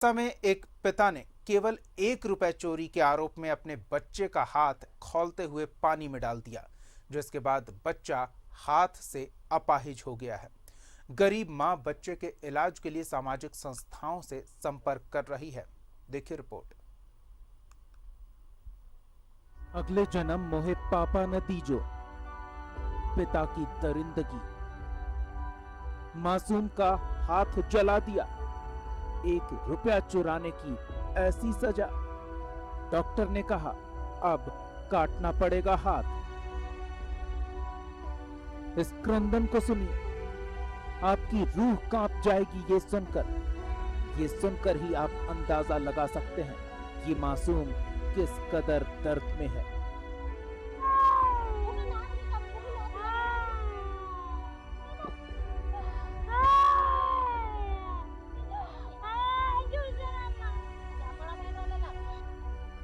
में एक पिता ने केवल 1 रुपए चोरी के आरोप में अपने बच्चे का हाथ खौलते हुए पानी में डाल दिया, जिसके बाद बच्चा हाथ से अपाहिज हो गया है। गरीब मां बच्चे के इलाज के लिए सामाजिक संस्थाओं से संपर्क कर रही है। देखिए रिपोर्ट। अगले जन्म मोहे पापा न दीजो, पिता की दरिंदगी। मासूम का हाथ जला दिया, 1 रुपया चुराने की ऐसी सजा। डॉक्टर ने कहा अब काटना पड़ेगा हाथ। इस क्रंदन को सुनिए, आपकी रूह कांप जाएगी ये सुनकर ही आप अंदाजा लगा सकते हैं ये मासूम किस कदर दर्द में है।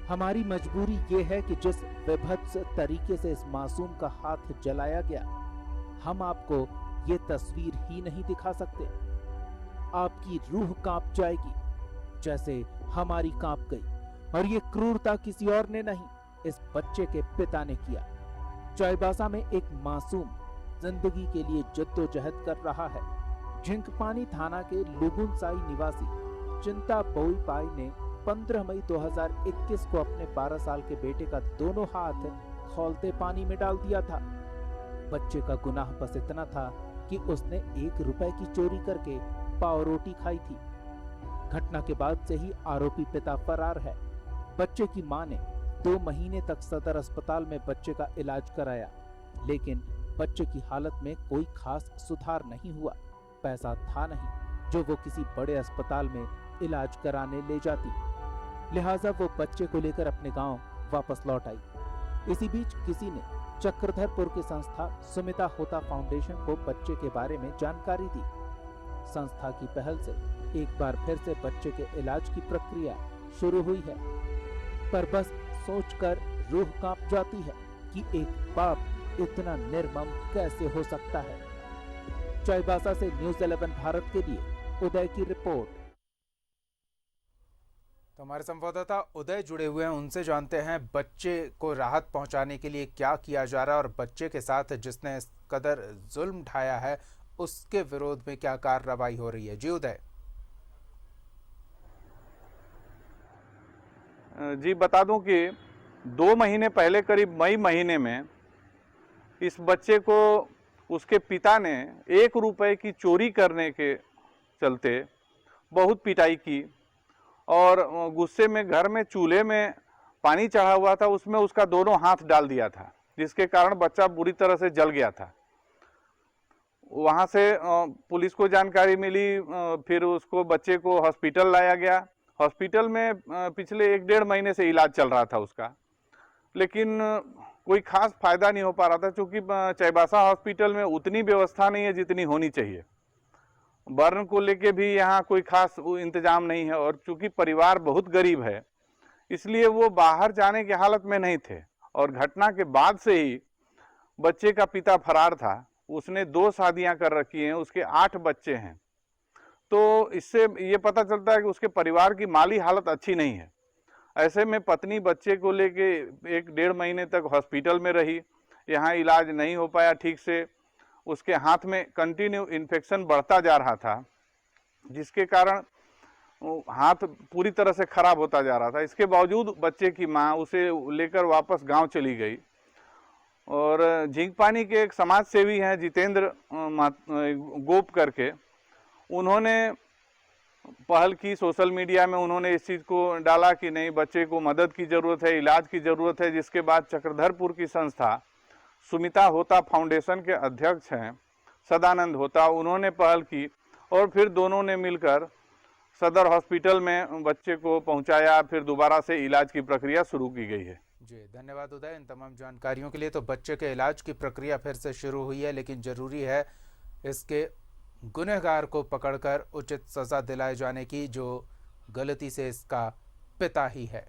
हमारी मजबूरी ये है कि जिस विभत्स तरीके से इस मासूम का हाथ जलाया गया, हम आपको ये तस्वीर ही नहीं दिखा सकते। आपकी रूह कांप जाएगी जैसे हमारी कांप गई। और ये क्रूरता किसी और ने नहीं, इस बच्चे के पिता ने किया। चाईबासा में एक मासूम जिंदगी के लिए जद्दोजहद कर रहा है। झिंकपानी थाना के लुबुनसाई निवासी चिंता बोईपाई ने 15 मई 2021 को अपने 12 साल के बेटे का दोनों हाथ खौलते पानी में डाल दिया था। बच्चे का गुनाह बस इतना था कि उसने 1 रुपए की चोरी करके पाव रोटी खाई थी। घटना के बाद से ही आरोपी पिता फरार है। बच्चे की मां ने 2 महीने तक सदर अस्पताल में बच्चे का इलाज कराया, लेकिन बच्चे की हालत में कोई खास सुधार नहीं हुआ। पैसा था नहीं जो वो किसी बड़े अस्पताल में इलाज कराने ले जाती, लिहाजा वो बच्चे को लेकर अपने गांव वापस लौट आई। इसी बीच किसी ने चक्रधरपुर की संस्था सुमिता होता फाउंडेशन को बच्चे के बारे में जानकारी दी। संस्था की पहल से एक बार फिर से बच्चे के इलाज की प्रक्रिया शुरू हुई है, पर बस सोचकर रूह कांप जाती है कि एक बाप इतना निर्मम कैसे हो सकता है। चाईबासा से न्यूज़ 11 भारत के लिए उदय की रिपोर्ट। तो हमारे संवाददाता उदय जुड़े हुए हैं, उनसे जानते हैं बच्चे को राहत पहुंचाने के लिए क्या किया जा रहा है और बच्चे के साथ जिसने इस कदर जुल्म ढाया है उसके विरोध में क्या कार्रवाई हो रही है। जी उदय। जी बता दूं कि 2 महीने पहले करीब मई महीने में इस बच्चे को उसके पिता ने 1 रुपए की चोरी करने के चलते बहुत पिटाई की और गुस्से में घर में चूल्हे में पानी चढ़ा हुआ था, उसमें उसका दोनों हाथ डाल दिया था, जिसके कारण बच्चा बुरी तरह से जल गया था। वहाँ से पुलिस को जानकारी मिली, फिर उसको बच्चे को हॉस्पिटल लाया गया। हॉस्पिटल में पिछले 1-1.5 महीने से इलाज चल रहा था उसका, लेकिन कोई खास फायदा नहीं हो पा रहा था, क्योंकि चाईबासा हॉस्पिटल में उतनी व्यवस्था नहीं है जितनी होनी चाहिए। बर्न को लेके भी यहाँ कोई खास इंतजाम नहीं है, और चूंकि परिवार बहुत गरीब है इसलिए वो बाहर जाने की हालत में नहीं थे। और घटना के बाद से ही बच्चे का पिता फरार था। उसने 2 शादियां कर रखी हैं, उसके 8 बच्चे हैं। तो इससे ये पता चलता है कि उसके परिवार की माली हालत अच्छी नहीं है। ऐसे में पत्नी बच्चे को लेके 1-1.5 महीने तक हॉस्पिटल में रही, यहाँ इलाज नहीं हो पाया ठीक से। उसके हाथ में कंटिन्यू इन्फेक्शन बढ़ता जा रहा था, जिसके कारण हाथ पूरी तरह से खराब होता जा रहा था। इसके बावजूद बच्चे की मां उसे लेकर वापस गांव चली गई। और झिंकपानी के एक समाज सेवी हैं जितेंद्र गोप करके, उन्होंने पहल की। सोशल मीडिया में उन्होंने इस चीज़ को डाला कि नहीं, बच्चे को मदद की ज़रूरत है, इलाज की ज़रूरत है। जिसके बाद चक्रधरपुर की संस्था सुमिता होता फाउंडेशन के अध्यक्ष हैं सदानंद होता, उन्होंने पहल की और फिर दोनों ने मिलकर सदर हॉस्पिटल में बच्चे को पहुंचाया। फिर दोबारा से इलाज की प्रक्रिया शुरू की गई है। जी धन्यवाद उदय इन तमाम जानकारियों के लिए। तो बच्चे के इलाज की प्रक्रिया फिर से शुरू हुई है, लेकिन जरूरी है इसके गुनहगार को पकड़कर उचित सजा दिलाए जाने की, जो गलती से इसका पिता ही है।